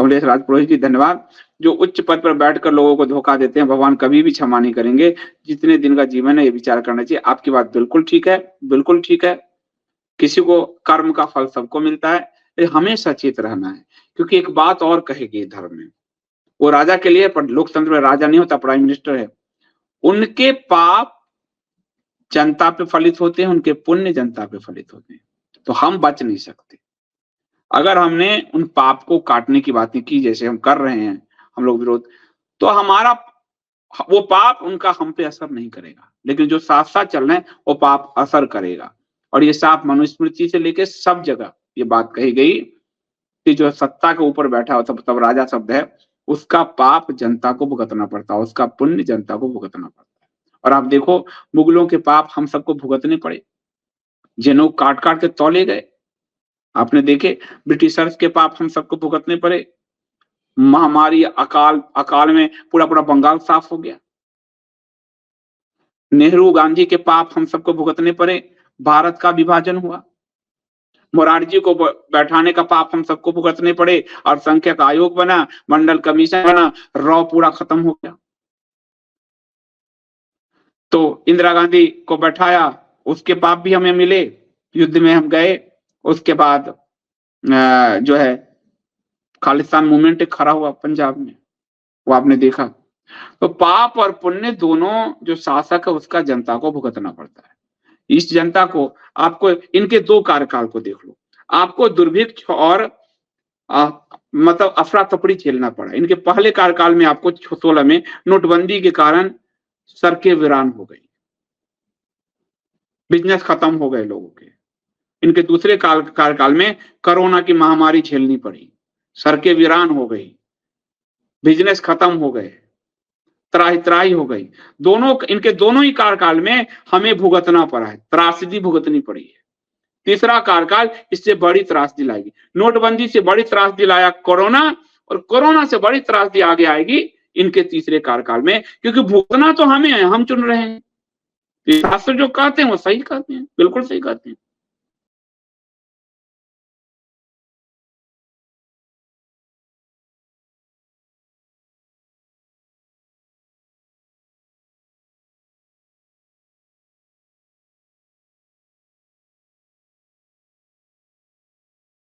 कमलेश राजपुरोहित जी धन्यवाद। जो उच्च पद पर बैठकर लोगों को धोखा देते हैं, भगवान कभी भी क्षमा नहीं करेंगे। जितने दिन का जीवन है ये विचार करना चाहिए। आपकी बात बिल्कुल ठीक है, बिल्कुल ठीक है। किसी को कर्म का फल सबको मिलता है, हमें सचेत रहना है। क्योंकि एक बात और कहेगी धर्म में, वो राजा के लिए, पर लोकतंत्र में राजा नहीं होता, प्राइम मिनिस्टर है। उनके पाप जनता पे फलित होते हैं, उनके पुण्य जनता पे फलित होते हैं। तो हम बच नहीं सकते। अगर हमने उन पाप को काटने की बातें की, जैसे हम कर रहे हैं हम लोग विरोध, तो हमारा वो पाप उनका हम पे असर नहीं करेगा, लेकिन जो साथ साथ चल रहे हैं वो पाप असर करेगा। और ये साफ मनुस्मृति से लेके सब जगह ये बात कही गई कि जो सत्ता के ऊपर बैठा होता, तब राजा शब्द है, उसका पाप जनता को भुगतना पड़ता है, उसका पुण्य जनता को भुगतना पड़ता है। और आप देखो, मुगलों के पाप हम सबको भुगतने पड़े, जिन्हों काट काट के तौले गए। आपने देखे ब्रिटिशर्स के पाप हम सबको भुगतने पड़े। महामारी, अकाल में पूरा पूरा बंगाल साफ हो गया। नेहरू गांधी के पाप हम सबको भुगतने पड़े, भारत का विभाजन हुआ। मोरारजी को बैठाने का पाप हम सबको भुगतने पड़े, और संख्यक आयोग बना, मंडल कमीशन बना, रॉ पूरा खत्म हो गया। तो इंदिरा गांधी को बैठाया, उसके पाप भी हमें मिले, युद्ध में हम गए। उसके बाद जो है खालिस्तान मूवमेंट खड़ा हुआ पंजाब में, वो आपने देखा। तो पाप और पुण्य दोनों जो शासक है उसका जनता को भुगतना पड़ता है। इस जनता को, आपको इनके दो कार्यकाल को देख लो, आपको दुर्भिक्ष और मतलब अफरा तफरी झेलना पड़ा। इनके पहले कार्यकाल में आपको 16 में नोटबंदी के कारण सड़कें वीरान हो गई, बिजनेस खत्म हो गए लोगों के। इनके दूसरे कार्यकाल में कोरोना की महामारी झेलनी पड़ी, सड़कें वीरान हो गई, बिजनेस खत्म हो गए, त्राही त्राही हो गई। इनके दोनों ही कार्यकाल में हमें भुगतना पड़ा है, त्रासदी भुगतनी पड़ी है। तीसरा कार्यकाल इससे बड़ी त्रासदी लाएगी। नोटबंदी से बड़ी त्रासदी लाया कोरोना, और कोरोना से बड़ी त्रासदी आगे आएगी इनके तीसरे कार्यकाल में, क्योंकि भुगतना तो हमें है, हम चुन रहे हैं। शास्त्र जो कहते हैं वो सही कहते हैं, बिल्कुल सही कहते हैं।